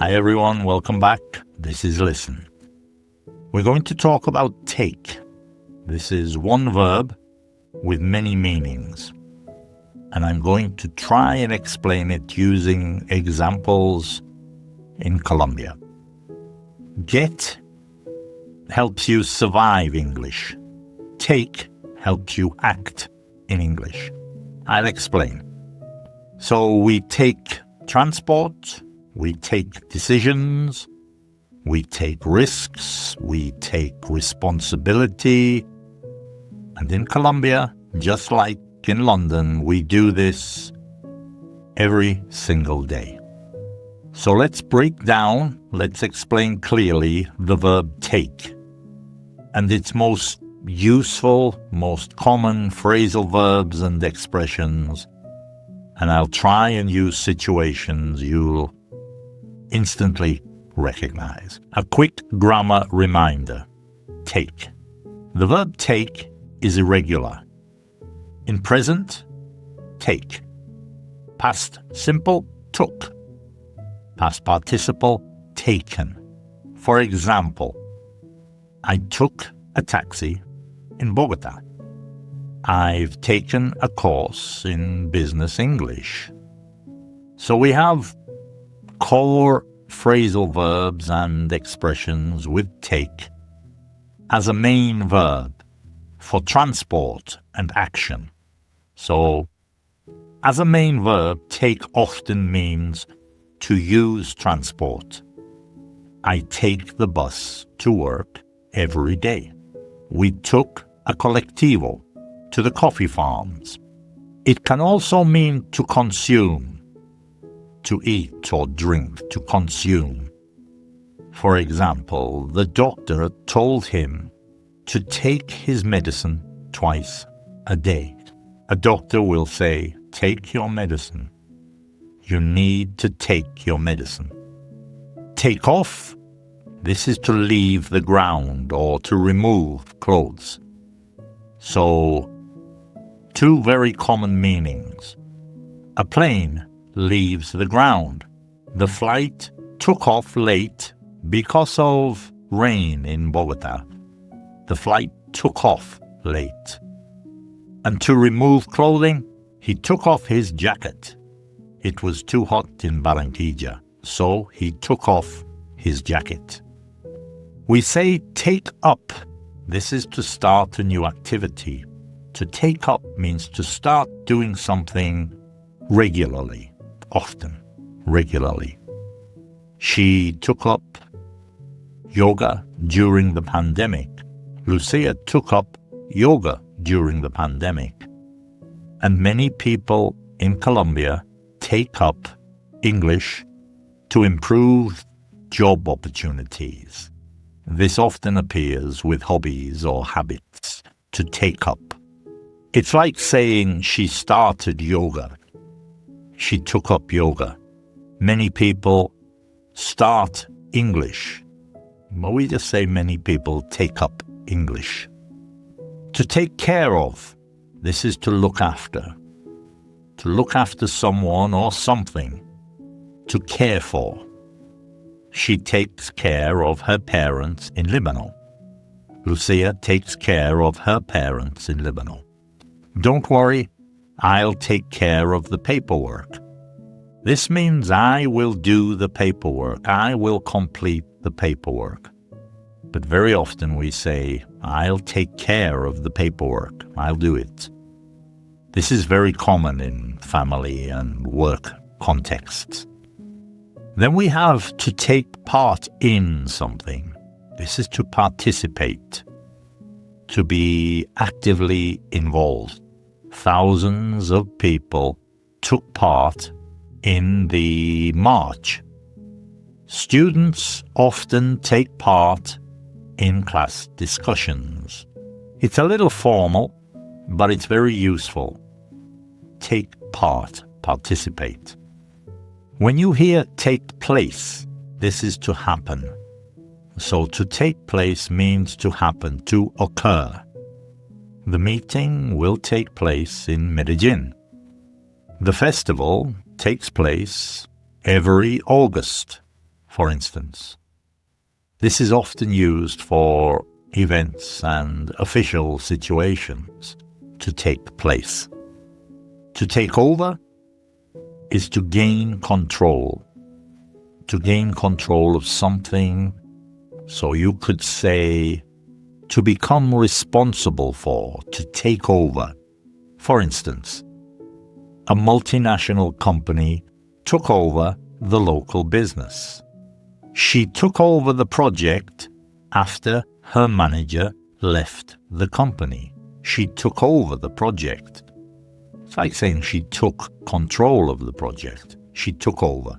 Hi everyone, welcome back. This is Listen. We're going to talk about take. This is one verb with many meanings. And I'm going to try and explain it using examples in Colombia. Get helps you survive English. Take helps you act in English. I'll explain. So we take transport, we take decisions, we take risks, we take responsibility. And in Colombia, just like in London, we do this every single day. So let's break down, let's explain clearly the verb take and its most useful, most common phrasal verbs and expressions. And I'll try and use situations you'll instantly recognize. A quick grammar reminder. Take. The verb take is irregular. In present, take. Past simple, took. Past participle, taken. For example, I took a taxi in Bogota. I've taken a course in business English. So we have core phrasal verbs and expressions with take as a main verb for transport and action. So, as a main verb, take often means to use transport. I take the bus to work every day. We took a colectivo to the coffee farms. It can also mean to consume, to eat or drink, to consume. For example, the doctor told him to take his medicine twice a day. A doctor will say, take your medicine. You need to take your medicine. Take off. This is to leave the ground or to remove clothes. So, two very common meanings. A plane leaves the ground. The flight took off late because of rain in Bogota. The flight took off late. And to remove clothing, he took off his jacket. It was too hot in Barranquilla, so he took off his jacket. We say take up. This is to start a new activity. To take up means to start doing something regularly, often, regularly. She took up yoga during the pandemic. Lucia took up yoga during the pandemic. And many people in Colombia take up English to improve job opportunities. This often appears with hobbies or habits, to take up. It's like saying she started yoga. She took up yoga. Many people start English. But we just say many people take up English. To take care of. This is to look after. To look after someone or something. To care for. She takes care of her parents in Lebanon. Lucia takes care of her parents in Lebanon. Don't worry, I'll take care of the paperwork. This means I will do the paperwork. I will complete the paperwork. But very often we say, I'll take care of the paperwork. I'll do it. This is very common in family and work contexts. Then we have to take part in something. This is to participate, to be actively involved. Thousands of people took part in the march. Students often take part in class discussions. It's a little formal, but it's very useful. Take part, participate. When you hear take place, this is to happen. So to take place means to happen, to occur. The meeting will take place in Medellin. The festival takes place every August. for instance. This is often used for events and official situations to take place. To take over is to gain control. To gain control of something, so you could say to become responsible for, to take over. For instance, a multinational company took over the local business. She took over the project after her manager left the company. She took over the project. It's like saying she took control of the project. She took over.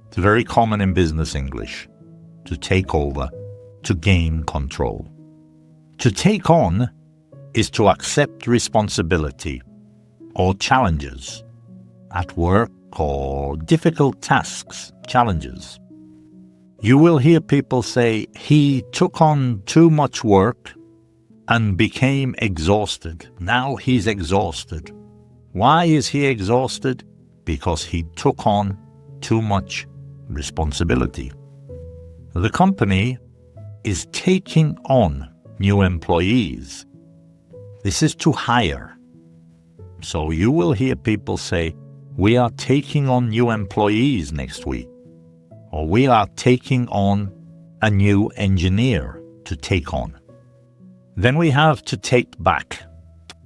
It's very common in business English to take over, to gain control. To take on is to accept responsibility or challenges at work or difficult tasks, challenges. You will hear people say, he took on too much work and became exhausted. Now he's exhausted. Why is he exhausted? Because he took on too much responsibility. The company is taking on new employees. This is to hire. So you will hear people say, we are taking on new employees next week. Or we are taking on a new engineer to take on. Then we have to take back.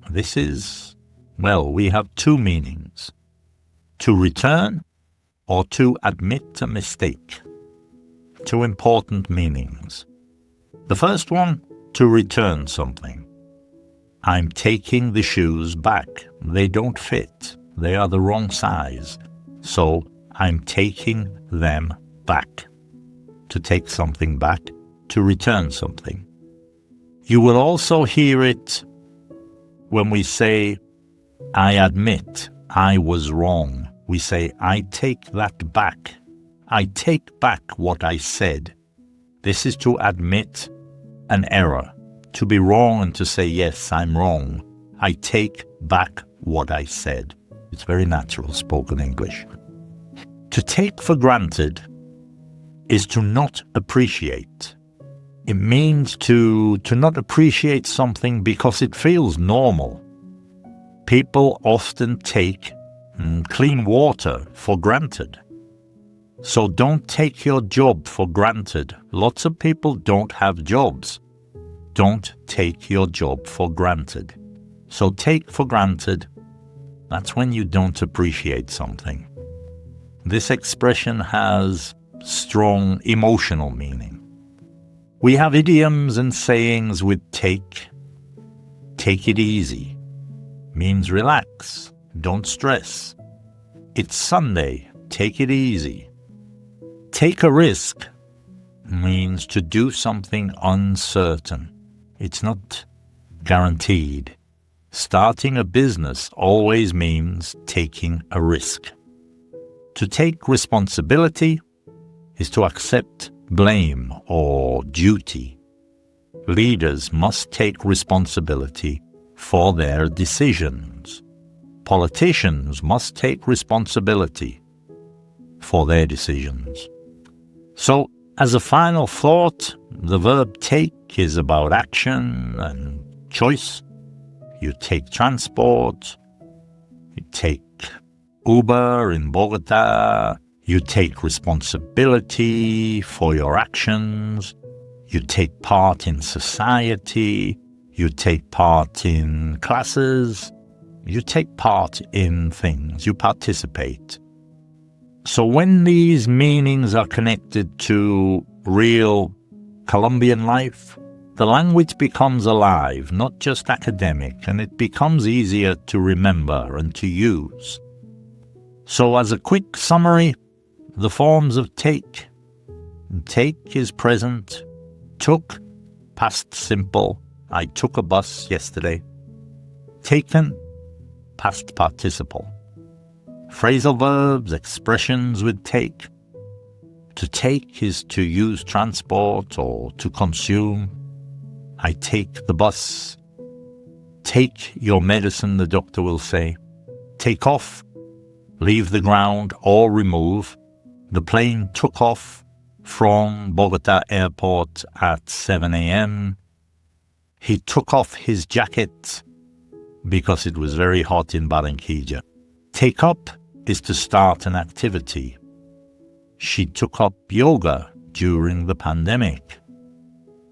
This is, well, we have two meanings. To return or to admit a mistake. Two important meanings. The first one, to return something. I'm taking the shoes back. They don't fit. They are the wrong size. So I'm taking them back. To take something back, to return something. You will also hear it when we say, I admit I was wrong. We say, I take that back. I take back what I said. This is to admit an error, to be wrong and to say, yes, I'm wrong. I take back what I said. It's very natural spoken English. To take for granted is to not appreciate. It means to not appreciate something because it feels normal. People often take clean water for granted. So don't take your job for granted. Lots of people don't have jobs. Don't take your job for granted. So take for granted, that's when you don't appreciate something. This expression has strong emotional meaning. We have idioms and sayings with take. Take it easy means relax, don't stress. It's Sunday, take it easy. Take a risk means to do something uncertain. It's not guaranteed. Starting a business always means taking a risk. To take responsibility is to accept blame or duty. Leaders must take responsibility for their decisions. Politicians must take responsibility for their decisions. So, as a final thought, the verb take is about action and choice. You take transport, you take Uber in Bogota, you take responsibility for your actions, you take part in society, you take part in classes, you take part in things, you participate. So when these meanings are connected to real Colombian life, the language becomes alive, not just academic, and it becomes easier to remember and to use. So as a quick summary, the forms of take. Take is present. Took, past simple. I took a bus yesterday. Taken, past participle. Phrasal verbs, expressions with take. To take is to use transport or to consume. I take the bus. Take your medicine, the doctor will say. Take off, leave the ground or remove. The plane took off from Bogota airport at 7 a.m. He took off his jacket because it was very hot in Barranquilla. Take up is to start an activity. She took up yoga during the pandemic.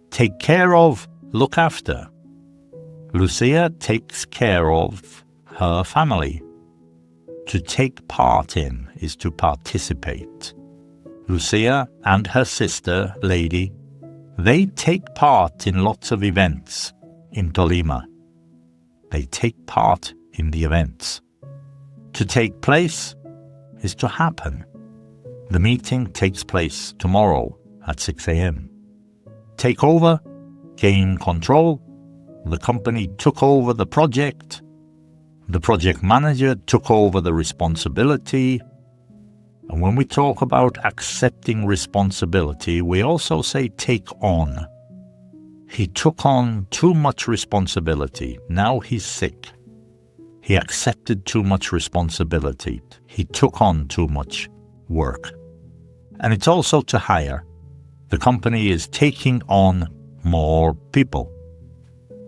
Take care of, look after. Lucia takes care of her family. To take part in is to participate. Lucia and her sister, Lady, they take part in lots of events in Tolima. They take part in the events. To take place is to happen. The meeting takes place tomorrow at 6 a.m. Take over, gain control. The company took over the project. The project manager took over the responsibility. And when we talk about accepting responsibility, we also say take on. He took on too much responsibility. Now he's sick. He accepted too much responsibility. He took on too much work. And it's also to hire. The company is taking on more people.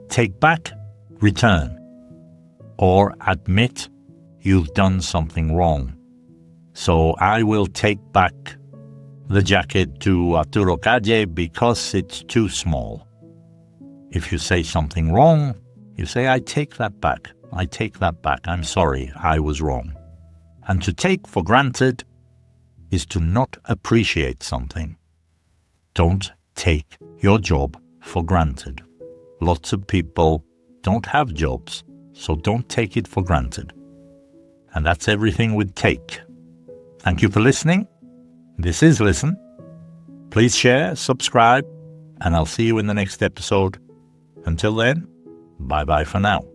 Take back, return, or admit you've done something wrong. So I will take back the jacket to Arturo Calle because it's too small. If you say something wrong, you say, I take that back. I take that back. I'm sorry, I was wrong. And to take for granted is to not appreciate something. Don't take your job for granted. Lots of people don't have jobs, so don't take it for granted. And that's everything with take. Thank you for listening. This is Listen. Please share, subscribe, and I'll see you in the next episode. Until then, bye-bye for now.